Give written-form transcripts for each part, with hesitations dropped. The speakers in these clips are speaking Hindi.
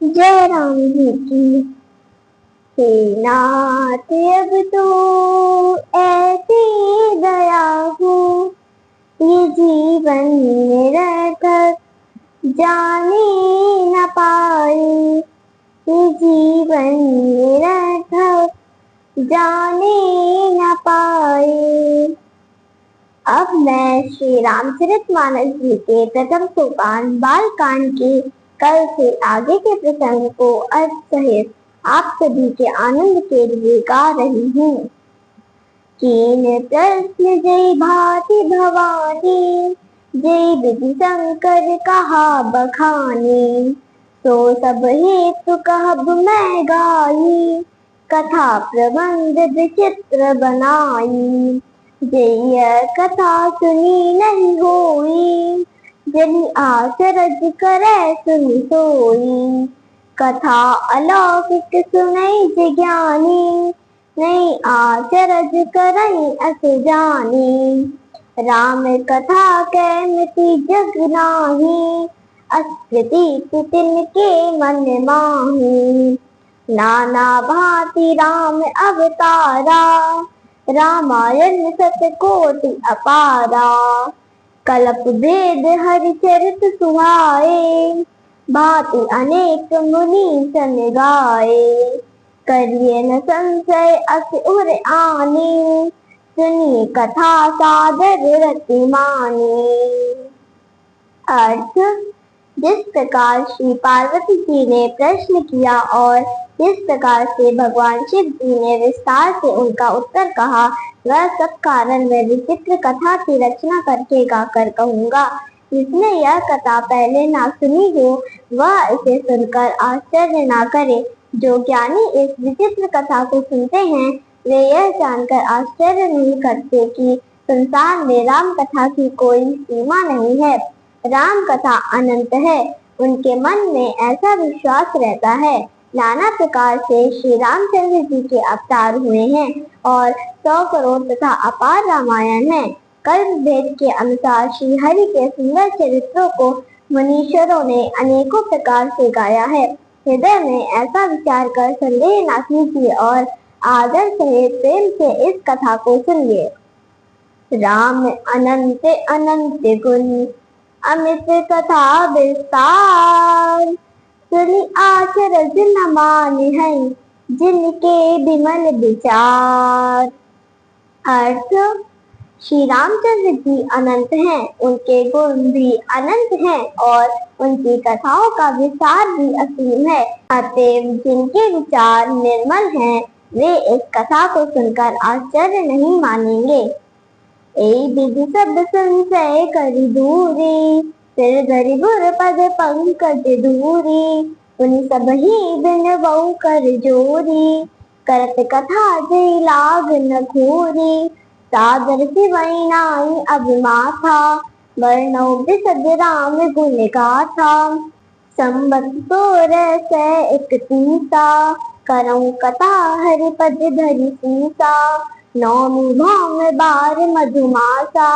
जय राम जी की। हे नाथ अब तो ऐसी दया हो, ये जीवन निरर्थक जाने न पाए, ये जीवन निरर्थक जाने न पाए। अब मैं श्री रामचरितमानस जी के प्रथम सोपान बाल कांड के कल से आगे के प्रसंग को अर्थ सहित आप सभी के आनंद के लिए गा रही हूँ। कीन प्रश्न जय भांति भवानी, जय विधि शंकर कहा बखानी, सो सब हेतु कहब मैं गाई, कथा प्रबंध विचित्र बनाई। जय कथा सुनी नहीं होई, जनि आचरज करे सुनि सोई। कथा अलौकिक सुनई जिज्ञानी, नहीं आचरज करई अस जानी। राम कथा कै मिति जग नाही, अस्कृति तिनके मन माही। नाना भांति राम अवतारा, रामायण सतकोटि अपारा। कलप भेद हरिचरित सुहाए, भांति अनेक मुनि सन गाए। करिए न संशय अस उर आने, सुनिए कथा सादर रति माने। अर्थ: जिस प्रकार श्री पार्वती जी ने प्रश्न किया और जिस प्रकार से भगवान शिव जी ने विस्तार से उनका उत्तर कहा, वह सब कारण मैं विचित्र कथा की रचना करके गाकर कहूँगा। जिसने यह कथा पहले ना सुनी हो, वह इसे सुनकर आश्चर्य ना करे। जो ज्ञानी इस विचित्र कथा को सुनते हैं, वे यह जानकर आश्चर्य नहीं करते कि संसार में राम कथा की कोई सीमा नहीं है। राम कथा अनंत है, उनके मन में ऐसा विश्वास रहता है। नाना प्रकार से श्री रामचंद्र जी के अवतार हुए हैं और 100 करोड़ तथा अपार रामायण है। कल्प भेद के अनुसार श्री हरि के सुंदर चरित्रों को मनीषरों ने अनेकों प्रकार से गाया है। हृदय में ऐसा विचार कर संदेह न कीजिए और आदर सहित प्रेम से इस कथा को सुनिए। राम अनंत अनंत गुण, अमित कथा विस्तार, सुनि आचरज न माने हैं, जिनके विमल विचार। अर्थ: श्री रामचंद्र जी अनंत हैं, उनके गुण भी अनंत हैं और उनकी कथाओं का विस्तार भी असीम है। अतएव जिनके विचार निर्मल हैं, वे इस कथा को सुनकर आश्चर्य नहीं मानेंगे। ए विधि सब संशय करि दूरी, सिर धरि गुर पद पंकज धूरी। उनि सब ही बिनवउ कर जोरी, करत कथा जय लाग न घूरी। सादर सिवै नाई अब माथा, वर्णौ बिसद राम गुण गाथा। संबत 1631, करऊँ कथा हरि पद धरि सीसा। नौमी भौम बार मधुमासा,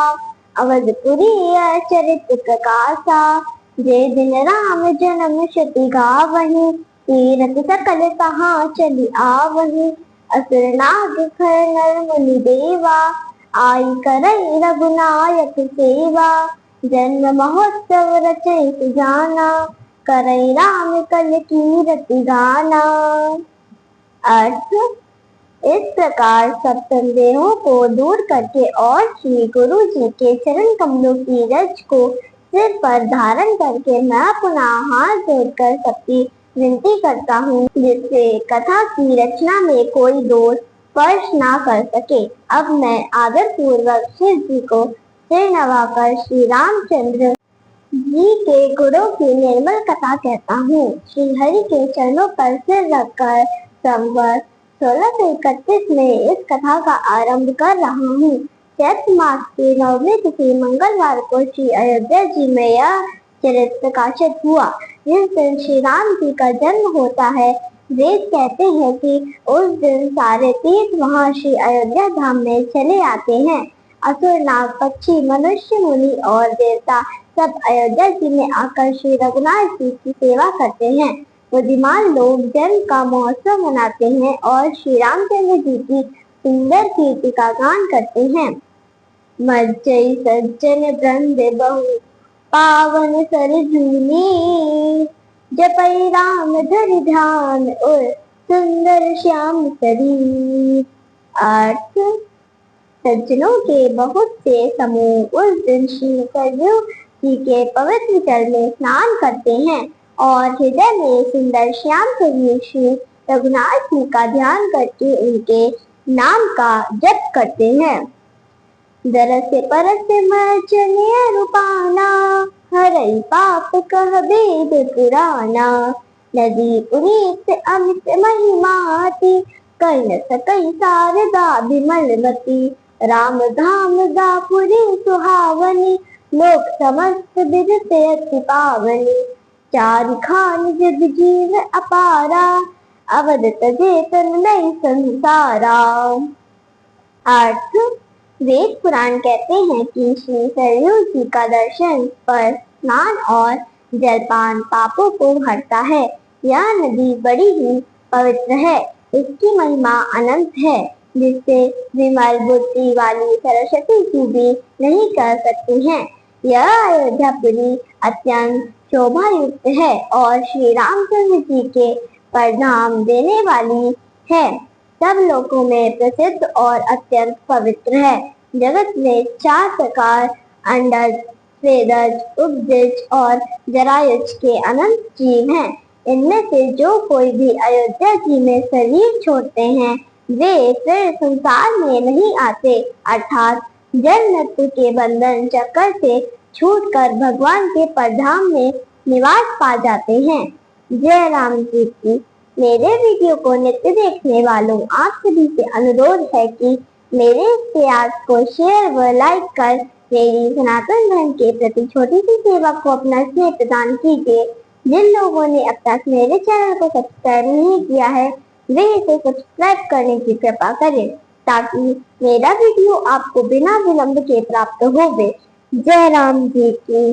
अवधपुरी चरित प्रकाशा। जे दिन राम जन्म शती गावहीं, तीरथ सकल तहाँ चली आवहीं। असुर नाग खर नर मुनि देवा, आई करई रघुनायक सेवा। जन्म महोत्सव रचई सुजाना, करई राम कल कीरति गाना। अर्थ: इस प्रकार सब संदेहों को दूर करके और श्री गुरु जी के चरण कमलों की रज को सिर पर धारण करके मैं पुनः हाथ जोड़कर सबकी विनती करता हूँ, जिससे कथा की रचना में कोई दोष स्पर्श ना कर सके। अब मैं आदर पूर्वक शिव जी को सिर नवाकर श्री रामचंद्र जी के गुणों की निर्मल कथा कहता हूँ। श्री हरि के चरणों पर सिर रखकर संवत 1631 में इस कथा का आरंभ कर रहा हूँ। चैत्र मास की 9वीं तिथि मंगलवार को श्री अयोध्या जी में यह चरित्र प्रकाशित हुआ। जिस दिन श्री राम जी का जन्म होता है, वेद कहते हैं कि उस दिन सारे तीर्थ वहाँ श्री अयोध्या धाम में चले आते हैं। असुर, नाग, पक्षी, मनुष्य, मुनि और देवता सब अयोध्या जी में आकर श्री रघुनाथ जी की सेवा करते हैं। बुद्धिमान लोग जन्म का महोत्सव मनाते हैं और श्री रामचंद्र जी की सुंदर कीर्ति का गान करते हैं। मज्जई सज्जन वृंद बहु पावन सरजूनी, जपै राम धरि ध्यान और सुंदर श्याम शरीर। अर्थ, सज्जनों के बहुत से समूह उस दिन श्री सरयू जी के पवित्र जल में स्नान करते हैं और हृदय में सुंदर श्याम शरीर श्री रघुनाथ जी का ध्यान करके उनके नाम का जप करते हैं। दरस परस मर्चने रूपाना, हरई पाप कह वेद पुराना, नदी पुनीत अमित महिमाति, कर्ण सकई शारदा विमलमती, राम धाम दापुरी सुहावनी, लोक समस्त विदते अति पावनी, चारि खान जग जीव अपारा, अवध तजे तन नहीं संसारा। अर्थ, वेद पुराण कहते हैं कि श्री सरयू जी का दर्शन पर स्नान और जलपान पापों को हरता है। यह नदी बड़ी ही पवित्र है। इसकी महिमा अनंत है, जिससे विमल बुद्धि वाली सरस्वती जी भी नहीं कर सकती हैं। यह अयोध्यापुरी अत्यंत शोभा युक्त है और श्री रामचंद्र जी के परिणाम देने वाली है। सब लोगों में प्रसिद्ध और अत्यंत पवित्र है। जगत में 4 प्रकार अंडज, स्वेदज, उपजज और जरायुज के अनंत जीव हैं। इनमें से जो कोई भी अयोध्या जी में शरीर छोड़ते हैं वे फिर संसार में नहीं आते, अर्थात जन्म मृत्यु के बंधन चक्कर से छूटकर भगवान के परधाम में निवास पा जाते हैं। जय राम जी की। मेरे वीडियो को नित्य देखने वालों आप सभी से अनुरोध है कि मेरे इस प्रयास को शेयर व लाइक कर मेरी सनातन धर्म के प्रति छोटी सी सेवा को अपना स्नेह प्रदान कीजिए। जिन लोगों ने अब तक मेरे चैनल को सब्सक्राइब नहीं किया है वे इसे सब्सक्राइब करने की कृपा करें ताकि मेरा वीडियो आपको बिना विलंब के प्राप्त होवे। जय राम जी की।